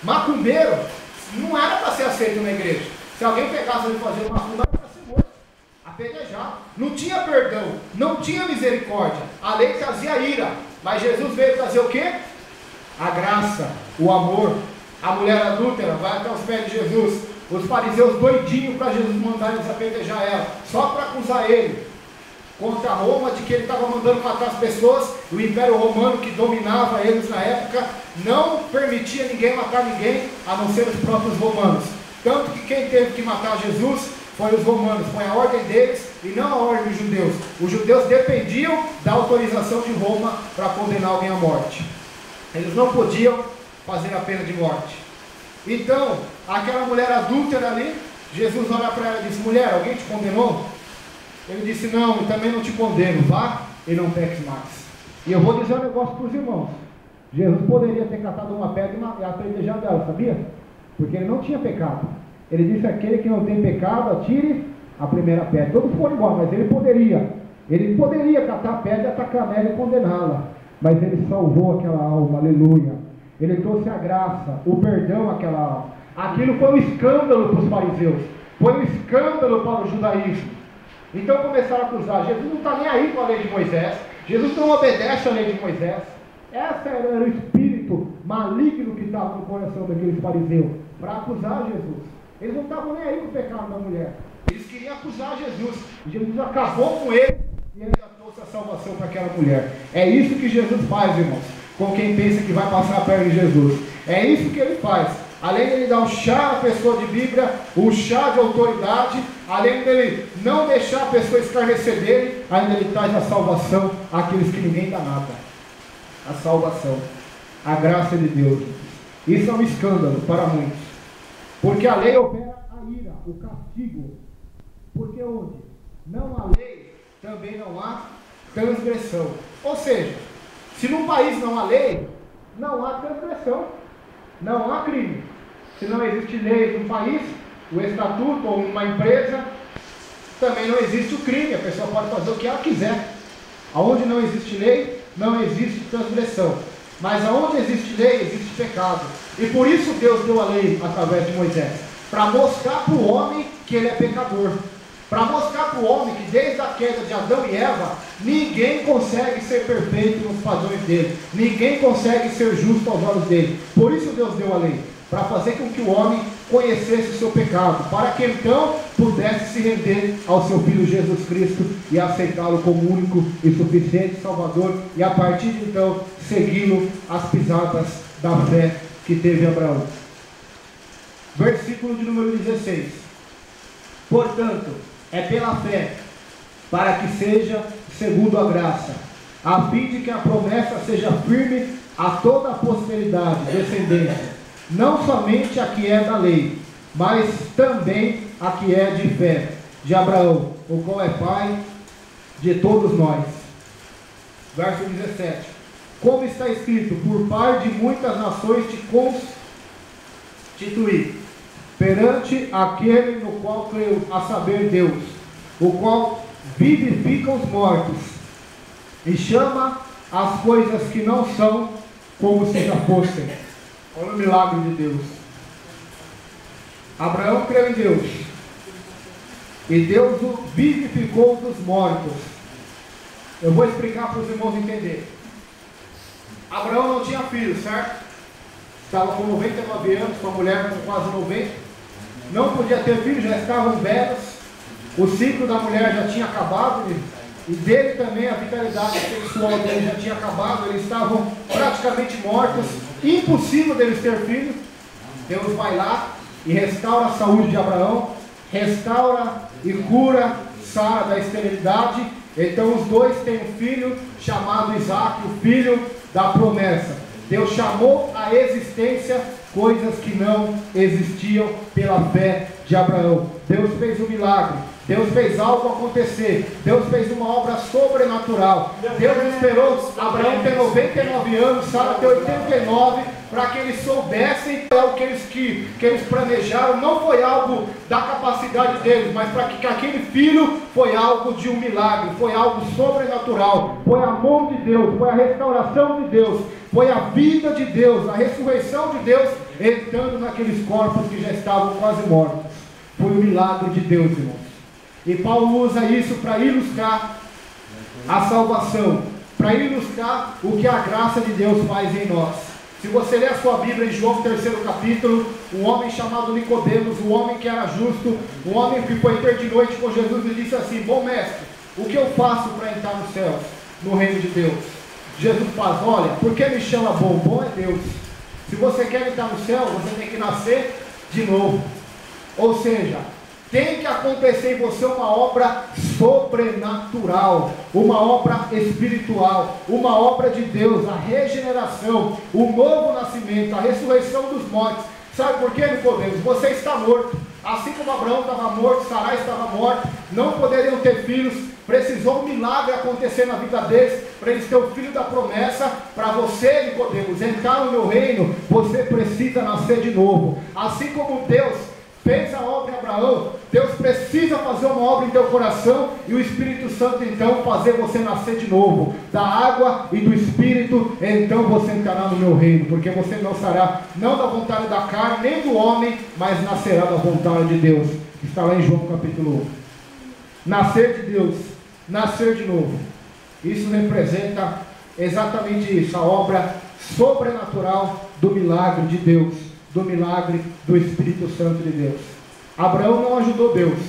Macumbeiro não era para ser aceito na igreja. Se alguém pegasse ele fazer macumba, era para ser morto, apedrejado. Não tinha perdão, não tinha misericórdia, a lei trazia ira. Mas Jesus veio trazer o quê? A graça, o amor. A mulher adúltera vai até os pés de Jesus, os fariseus doidinhos para Jesus mandar eles apedrejar ela, só para acusar ele contra Roma, de que ele estava mandando matar as pessoas. O Império Romano, que dominava eles na época, não permitia ninguém matar ninguém, a não ser os próprios romanos. Tanto que quem teve que matar Jesus foi os romanos, foi a ordem deles e não a ordem dos judeus. Os judeus dependiam da autorização de Roma para condenar alguém à morte. Eles não podiam fazer a pena de morte. Então, aquela mulher adúltera ali, Jesus olha para ela e diz: mulher, alguém te condenou? Ele disse: não, e também não te condeno, vá e não peques mais. E eu vou dizer um negócio para os irmãos: Jesus poderia ter catado uma pedra e apedrejado ela, sabia? Porque ele não tinha pecado. Ele disse: aquele que não tem pecado, atire a primeira pedra. Todos foram igual, mas ele poderia catar a pedra, atacar nela e condená-la. Mas ele salvou aquela alma, aleluia. Ele trouxe a graça, o perdão àquela alma. Aquilo foi um escândalo para os fariseus, foi um escândalo para o judaísmo. Então começaram a acusar: Jesus não está nem aí com a lei de Moisés, Jesus não obedece à lei de Moisés. Esse era o espírito maligno que estava no coração daqueles fariseus, para acusar Jesus. Eles não estavam nem aí com o pecado da mulher, eles queriam acusar Jesus. Jesus acabou com ele e ainda trouxe a salvação para aquela mulher. É isso que Jesus faz, irmãos, com quem pensa que vai passar perto de Jesus. É isso que ele faz. Além dele dar o chá à pessoa de Bíblia, o chá de autoridade, além dele não deixar a pessoa escarnecer dele, ainda ele traz a salvação àqueles que ninguém dá nada. A salvação, a graça de Deus. Isso é um escândalo para muitos, porque a lei opera a ira, o castigo. Porque onde não há lei, também não há transgressão. Ou seja, se num país não há lei, não há transgressão, não há crime. Se não existe lei num país, o estatuto ou uma empresa, também não existe o crime. A pessoa pode fazer o que ela quiser. Aonde não existe lei, não existe transgressão. Mas aonde existe lei, existe pecado. E por isso Deus deu a lei através de Moisés, para mostrar para o homem que ele é pecador, para mostrar para o homem que desde a queda de Adão e Eva, ninguém consegue ser perfeito nos padrões dele, ninguém consegue ser justo aos olhos dele. Por isso Deus deu a lei, para fazer com que o homem conhecesse o seu pecado, para que então pudesse se render ao seu Filho Jesus Cristo e aceitá-lo como único e suficiente Salvador, e a partir de então segui-lo as pisadas da fé que teve Abraão. Versículo de número 16: portanto, é pela fé, para que seja segundo a graça, a fim de que a promessa seja firme a toda a posteridade, descendência, não somente a que é da lei, mas também a que é de fé, de Abraão, o qual é pai de todos nós. Verso 17: como está escrito: por par de muitas nações te constituí, perante aquele no qual creio, a saber, Deus, o qual vivifica os mortos e chama as coisas que não são como se já fossem. Olha o milagre de Deus. Abraão creu em Deus e Deus o vivificou dos mortos. Eu vou explicar para os irmãos entenderem. Abraão não tinha filho, certo? Estava com 99 anos, com a mulher com quase 90, não podia ter filho, já estavam velhos, o ciclo da mulher já tinha acabado, e dele também a vitalidade sexual dele já tinha acabado, eles estavam praticamente mortos, impossível deles ter filho. Deus vai lá e restaura a saúde de Abraão, restaura e cura Sara da esterilidade. Então os dois têm um filho chamado Isaac, o filho da promessa. Deus chamou à existência coisas que não existiam pela fé de Abraão. Deus fez um milagre. Deus fez algo acontecer. Deus fez uma obra sobrenatural. Deus esperou Abraão ter 99 anos, Sara ter 89, para que eles soubessem o que eles planejaram. Não foi algo da capacidade deles, mas para que aquele filho foi algo de um milagre, foi algo sobrenatural, foi a mão de Deus, foi a restauração de Deus, foi a vida de Deus, a ressurreição de Deus entrando naqueles corpos que já estavam quase mortos. Foi o milagre de Deus, irmãos. E Paulo usa isso para ilustrar a salvação, para ilustrar o que a graça de Deus faz em nós. Se você ler a sua Bíblia em João 3º capítulo, um homem chamado Nicodemos, um homem que era justo, um homem que foi ter de noite com Jesus e disse assim: bom mestre, o que eu faço para entrar nos céus, no reino de Deus? Jesus faz: olha, por que me chama bom? Bom é Deus. Se você quer entrar no céu, você tem que nascer de novo. Ou seja, tem que acontecer em você uma obra sobrenatural, uma obra espiritual, uma obra de Deus, a regeneração, o novo nascimento, a ressurreição dos mortos. Sabe por quê, Nicodemos? Você está morto. Assim como Abraão estava morto, Sarai estava morta, não poderiam ter filhos. Precisou um milagre acontecer na vida deles, para eles terem o filho da promessa. Para você, Nicodemos, entrar no meu reino, você precisa nascer de novo. Assim como Deus fez a obra em Abraão, Deus precisa fazer uma obra em teu coração, e o Espírito Santo então fazer você nascer de novo, da água e do Espírito. Então você entrará no meu reino, porque você não será não da vontade da carne, nem do homem, mas nascerá da vontade de Deus. Está lá em João capítulo 1. Nascer de Deus, nascer de novo, isso representa exatamente isso, a obra sobrenatural do milagre de Deus, do milagre do Espírito Santo de Deus. Abraão não ajudou Deus,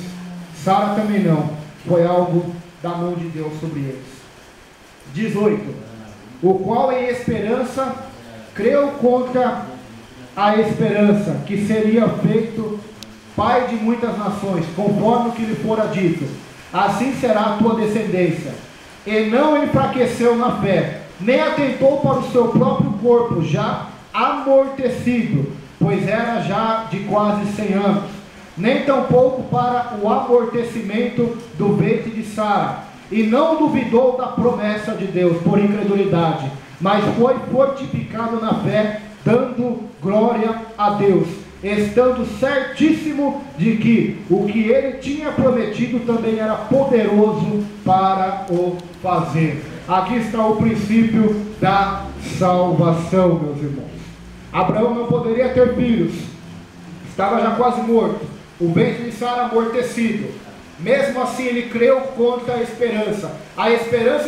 Sara também não, foi algo da mão de Deus sobre eles. 18. O qual em esperança creu contra a esperança, que seria feito pai de muitas nações, conforme o que lhe fora dito: assim será a tua descendência. E não enfraqueceu na fé, nem atentou para o seu próprio corpo já amortecido, pois era já de quase 100 anos, nem tampouco para o amortecimento do ventre de Sara, e não duvidou da promessa de Deus por incredulidade, mas foi fortificado na fé, dando glória a Deus, estando certíssimo de que o que ele tinha prometido também era poderoso para o fazer. Aqui está o princípio da salvação, meus irmãos. Abraão não poderia ter filhos, estava já quase morto, o ventre de Sara amortecido. Mesmo assim ele creu contra a esperança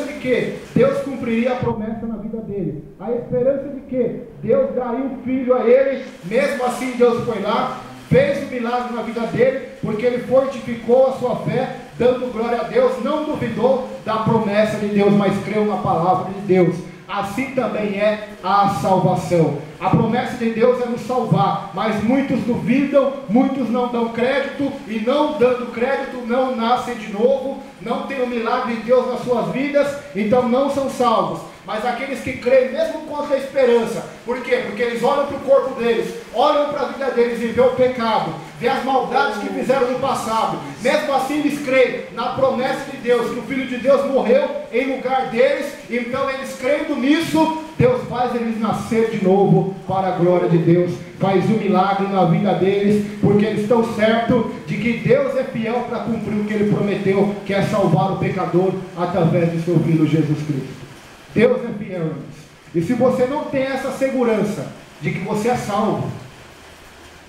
de que Deus cumpriria a promessa na vida dele, a esperança de que Deus daria um filho a ele. Mesmo assim Deus foi lá, fez o milagre na vida dele, porque ele fortificou a sua fé, dando glória a Deus, não duvidou da promessa de Deus, mas creu na palavra de Deus. Assim também é a salvação. A promessa de Deus é nos salvar, mas muitos duvidam, muitos não dão crédito, e não dando crédito não nascem de novo, não tem o milagre de Deus nas suas vidas, então não são salvos. Mas aqueles que creem, mesmo contra a esperança, por quê? Porque eles olham para o corpo deles, olham para a vida deles e vê o pecado, vê as maldades que fizeram no passado. Mesmo assim eles creem na promessa de Deus, que o Filho de Deus morreu em lugar deles. Então eles crendo nisso, Deus faz eles nascer de novo para a glória de Deus, faz um milagre na vida deles, porque eles estão certos de que Deus é fiel para cumprir o que Ele prometeu, que é salvar o pecador através de seu Filho Jesus Cristo. Deus é fiel, irmãos. E se você não tem essa segurança de que você é salvo,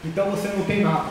então você não tem nada.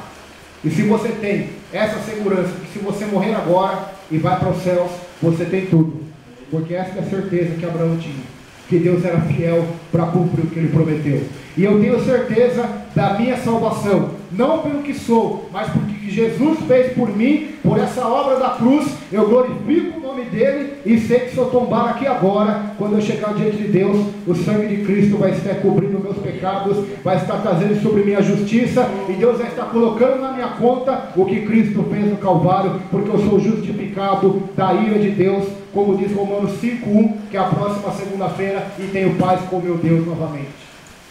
E se você tem essa segurança que se você morrer agora e vai para os céus, você tem tudo. Porque essa é a certeza que Abraão tinha, que Deus era fiel para cumprir o que Ele prometeu. E eu tenho certeza da minha salvação, não pelo que sou, mas porque Jesus fez por mim, por essa obra da cruz. Eu glorifico o nome dele, e sei que se eu tombar aqui agora, quando eu chegar diante de Deus, o sangue de Cristo vai estar cobrindo meus pecados, vai estar trazendo sobre mim a justiça, e Deus vai estar colocando na minha conta o que Cristo fez no Calvário, porque eu sou justificado da ira de Deus, como diz Romanos 5:1, que é a próxima segunda-feira, e tenho paz com meu Deus novamente.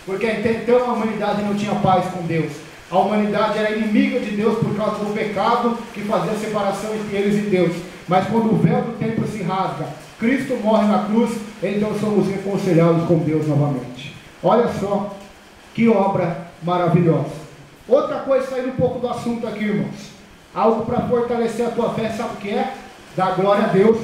Porque até então a humanidade não tinha paz com Deus. A humanidade era inimiga de Deus por causa do pecado que fazia separação entre eles e Deus. Mas quando o véu do templo se rasga, Cristo morre na cruz, então somos reconciliados com Deus novamente. Olha só que obra maravilhosa. Outra coisa, saindo um pouco do assunto aqui, irmãos. Algo para fortalecer a tua fé, sabe o que é? Dar glória a Deus.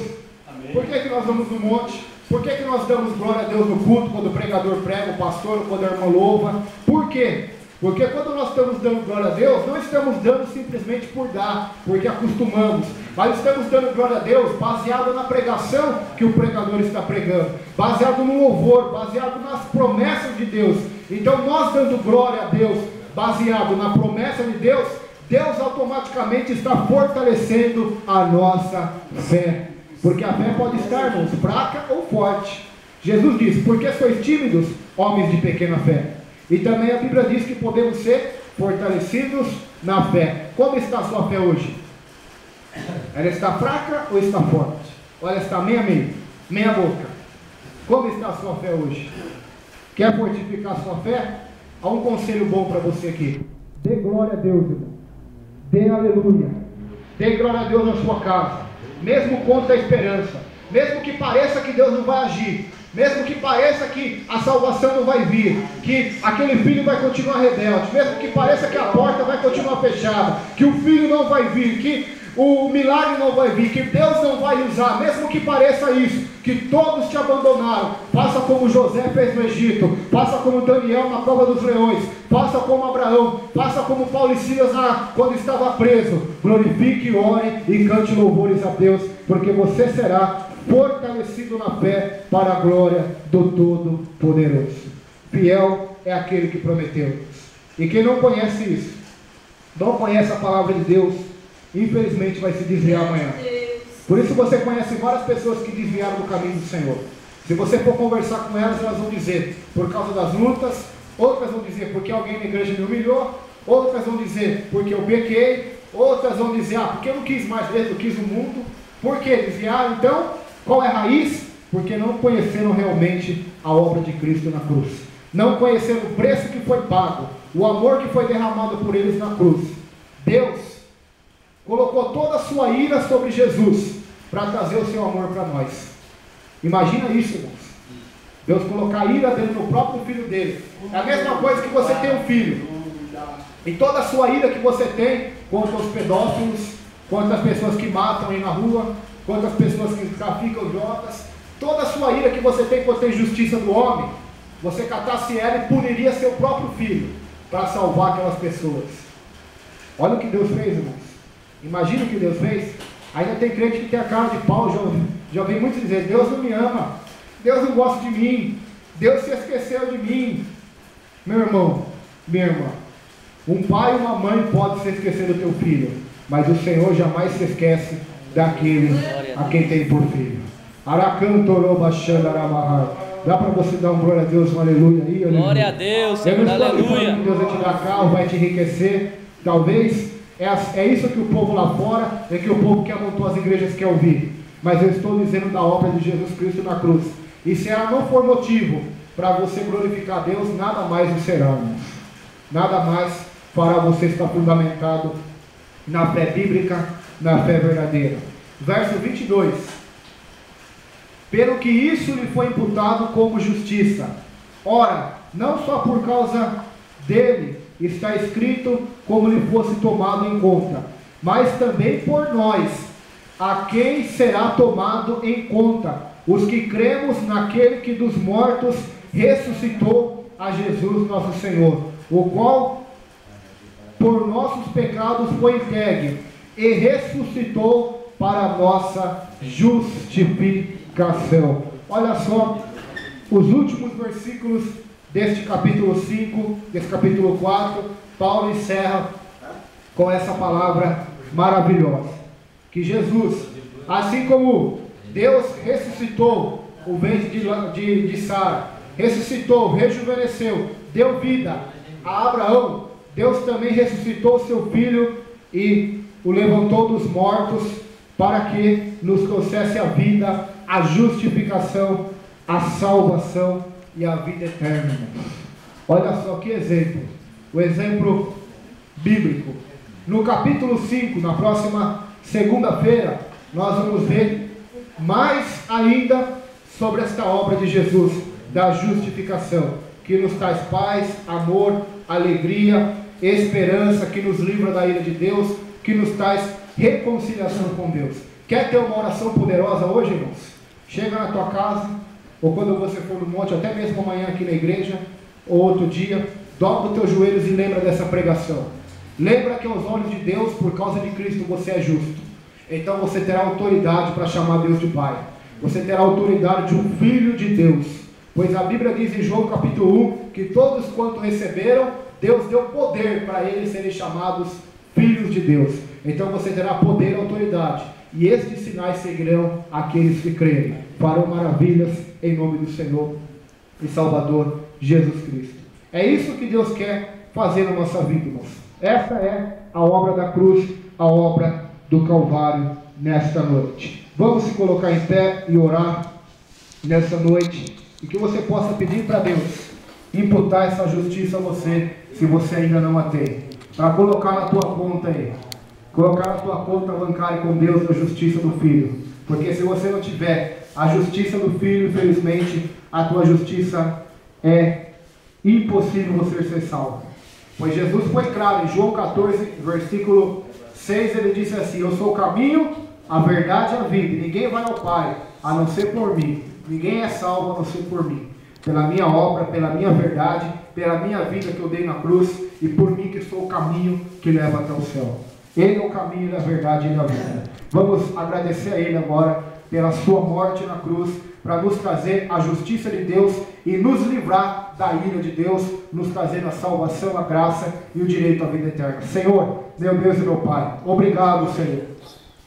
Amém. Por que nós vamos no monte? Por que nós damos glória a Deus no culto, quando o pregador prega, o pastor, quando a irmã louva? Por quê? Porque quando nós estamos dando glória a Deus, não estamos dando simplesmente por dar, porque acostumamos, mas estamos dando glória a Deus baseado na pregação que o pregador está pregando, baseado no louvor, baseado nas promessas de Deus. Então nós dando glória a Deus, baseado na promessa de Deus, Deus automaticamente está fortalecendo a nossa fé. Porque a fé pode estar, irmãos, fraca ou forte. Jesus diz: por que sois tímidos, homens de pequena fé? E também a Bíblia diz que podemos ser fortalecidos na fé. Como está a sua fé hoje? Ela está fraca ou está forte? Ou ela está meia boca? Como está a sua fé hoje? Quer fortificar a sua fé? Há um conselho bom para você aqui. Dê glória a Deus, irmão. Dê aleluia. Dê glória a Deus na sua casa, mesmo contra a esperança, mesmo que pareça que Deus não vai agir, mesmo que pareça que a salvação não vai vir, que aquele filho vai continuar rebelde, mesmo que pareça que a porta vai continuar fechada, que o filho não vai vir, que o milagre não vai vir, que Deus não vai usar, mesmo que pareça isso, que todos te abandonaram. Faça como José fez no Egito, faça como Daniel na cova dos leões, faça como Abraão, faça como Paulo e Silas quando estava preso. Glorifique, ore e cante louvores a Deus, porque você será fortalecido na fé para a glória do Todo-Poderoso. Fiel é aquele que prometeu. E quem não conhece isso, não conhece a palavra de Deus, infelizmente vai se desviar amanhã. Por isso você conhece várias pessoas que desviaram do caminho do Senhor. Se você for conversar com elas, elas vão dizer por causa das lutas, outras vão dizer porque alguém na igreja me humilhou, outras vão dizer porque eu pequei, outras vão dizer porque eu não quis mais Deus, eu quis o mundo. Por que desviaram? Então, qual é a raiz? Porque não conheceram realmente a obra de Cristo na cruz, não conheceram o preço que foi pago, o amor que foi derramado por eles na cruz. Deus colocou toda a sua ira sobre Jesus para trazer o seu amor para nós. Imagina isso, irmãos. Deus colocar a ira dele no próprio filho dele. É a mesma coisa que você tem um filho, e toda a sua ira que você tem contra os pedófilos, contra as pessoas que matam aí na rua, contra as pessoas que traficam drogas, toda a sua ira que você tem contra a injustiça do homem, você catasse ela e puniria seu próprio filho para salvar aquelas pessoas. Olha o que Deus fez, irmãos. Imagina o que Deus fez. Ainda tem crente que tem a cara de pau. Já ouvi muitos dizer: Deus não me ama, Deus não gosta de mim, Deus se esqueceu de mim. Meu irmão, minha irmã, um pai e uma mãe podem se esquecer do teu filho, mas o Senhor jamais se esquece daquele a quem tem por filho. Dá para você dar um glória a Deus, um aleluia aí? Aleluia. Glória a Deus, Senhor, aleluia. Deus vai te dar carro, vai te enriquecer. Talvez é isso que o povo lá fora, é que o povo que amontou as igrejas quer ouvir. Mas eu estou dizendo da obra de Jesus Cristo na cruz. E se ela não for motivo para você glorificar a Deus, nada mais o será, irmãos. Nada mais fará você estar fundamentado na fé bíblica, na fé verdadeira. Verso 22. Pelo que isso lhe foi imputado como justiça. Ora, não só por causa dele está escrito como lhe fosse tomado em conta, mas também por nós, a quem será tomado em conta, os que cremos naquele que dos mortos ressuscitou a Jesus nosso Senhor, o qual por nossos pecados foi entregue e ressuscitou para a nossa justificação. Olha só os últimos versículos deste capítulo 5, desse capítulo 4, Paulo encerra com essa palavra maravilhosa, que Jesus, assim como Deus ressuscitou o ventre de Sara, ressuscitou, rejuvenesceu, deu vida a Abraão, Deus também ressuscitou o seu filho e o levantou dos mortos para que nos trouxesse a vida, a justificação, a salvação e a vida eterna. Olha só que exemplo. O exemplo bíblico. No capítulo 5, na próxima segunda-feira, nós vamos ver mais ainda sobre esta obra de Jesus, da justificação, que nos traz paz, amor, alegria, esperança, que nos livra da ira de Deus, que nos traz reconciliação com Deus. Quer ter uma oração poderosa hoje, irmãos? Chega na tua casa, ou quando você for no monte, até mesmo amanhã aqui na igreja, ou outro dia, dobra os teus joelhos e lembra dessa pregação. Lembra que aos olhos de Deus, por causa de Cristo, você é justo. Então você terá autoridade para chamar Deus de Pai. Você terá autoridade de um filho de Deus. Pois a Bíblia diz em João capítulo 1, que todos quanto receberam, Deus deu poder para eles serem chamados filhos de Deus. Então você terá poder e autoridade. E estes sinais seguirão aqueles que crerem. Farão maravilhas em nome do Senhor e Salvador Jesus Cristo. É isso que Deus quer fazer na nossa vida, irmãos. Essa é a obra da cruz, a obra do Calvário nesta noite. Vamos se colocar em pé e orar nessa noite, e que você possa pedir para Deus imputar essa justiça a você, se você ainda não a tem, para colocar na tua conta aí, colocar na tua conta bancária com Deus a justiça do Filho, porque se você não tiver a justiça do Filho, infelizmente a tua justiça é impossível você ser salvo. Pois Jesus foi claro, em João 14, versículo 6, ele disse assim: eu sou o caminho, a verdade e a vida, ninguém vai ao Pai, a não ser por mim. Ninguém é salvo a não ser por mim, pela minha obra, pela minha verdade, pela minha vida que eu dei na cruz, e por mim que sou o caminho que leva até o céu. Ele é o caminho, ele é a verdade, ele é a vida. Vamos agradecer a Ele agora pela sua morte na cruz, para nos trazer a justiça de Deus e nos livrar da ira de Deus, nos trazendo a salvação, a graça e o direito à vida eterna. Senhor, meu Deus e meu Pai, obrigado, Senhor,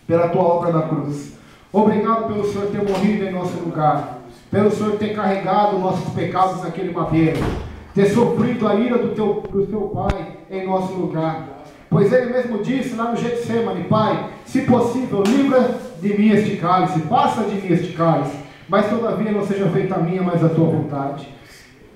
pela tua obra na cruz. Obrigado pelo Senhor ter morrido em nosso lugar, pelo Senhor ter carregado nossos pecados naquele madeiro, ter sofrido a ira do teu Pai em nosso lugar. Pois Ele mesmo disse lá no Getsemane: Pai, se possível, livra de mim este cálice, passa de mim este cálice, mas todavia não seja feita a minha, mas a tua vontade.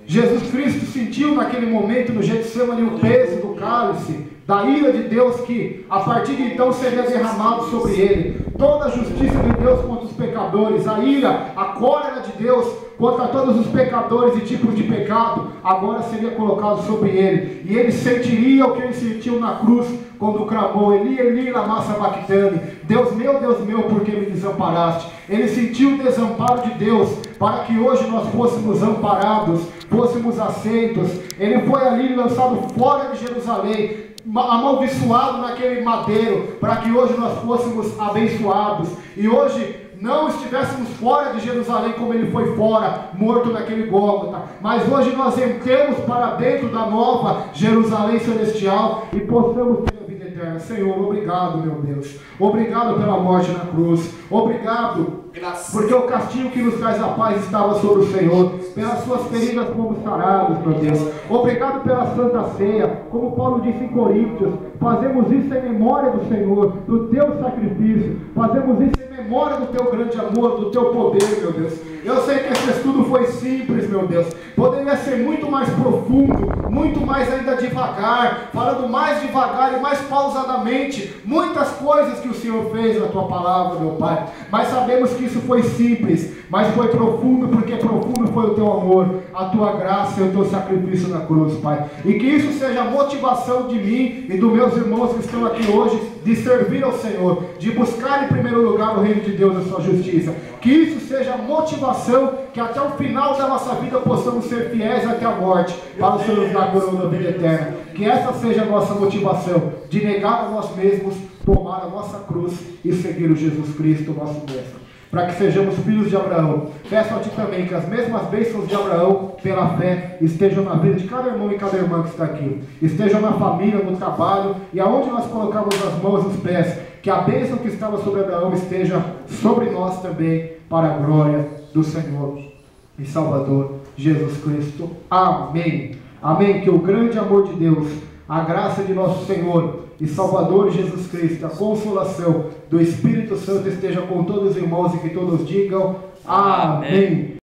Jesus Cristo sentiu naquele momento no Getsemane o peso do cálice, da ira de Deus, que a partir de então seria derramado sobre ele. Toda a justiça de Deus contra os pecadores, a ira, a cólera de Deus contra todos os pecadores e tipos de pecado, agora seria colocado sobre ele. E ele sentiria o que ele sentiu na cruz, quando clamou: Eli, Eli, lama sabachthani, Deus meu, por que me desamparaste? Ele sentiu o desamparo de Deus, para que hoje nós fôssemos amparados, fôssemos aceitos. Ele foi ali lançado fora de Jerusalém, amaldiçoado naquele madeiro, para que hoje nós fôssemos abençoados, e hoje não estivéssemos fora de Jerusalém como ele foi fora, morto naquele Gólgota, mas hoje nós entremos para dentro da nova Jerusalém celestial e possamos ter a vida eterna. Senhor, obrigado, meu Deus, obrigado pela morte na cruz, obrigado porque o castigo que nos traz a paz estava sobre o Senhor, pelas suas feridas fomos sarados, meu Deus. Obrigado pela Santa Ceia, como Paulo disse em Coríntios, fazemos isso em memória do Senhor, do teu sacrifício, fazemos isso em memória do teu grande amor, do teu poder, meu Deus. Eu sei que esse estudo foi simples, meu Deus, poderia ser muito mais profundo, muito mais ainda devagar, falando mais devagar e mais pausadamente, muitas coisas que o Senhor fez na tua palavra, meu Pai, mas sabemos que isso foi simples, mas foi profundo, porque profundo foi o teu amor, a tua graça e o teu sacrifício na cruz, Pai. E que isso seja a motivação de mim e dos meus irmãos que estão aqui hoje, de servir ao Senhor, de buscar em primeiro lugar o reino de Deus e a sua justiça. Que isso seja a motivação, que até o final da nossa vida possamos ser fiéis até a morte, para o Senhor nos dar a coroa da vida eterna. Que essa seja a nossa motivação, de negar a nós mesmos, tomar a nossa cruz e seguir o Jesus Cristo, nosso Mestre, para que sejamos filhos de Abraão. Peço a Ti também que as mesmas bênçãos de Abraão, pela fé, estejam na vida de cada irmão e cada irmã que está aqui, estejam na família, no trabalho, e aonde nós colocamos as mãos e os pés, que a bênção que estava sobre Abraão esteja sobre nós também, para a glória do Senhor e Salvador Jesus Cristo. Amém. Amém. Que o grande amor de Deus, a graça de nosso Senhor e Salvador Jesus Cristo, a consolação do Espírito Santo esteja com todos os irmãos, e que todos digam amém.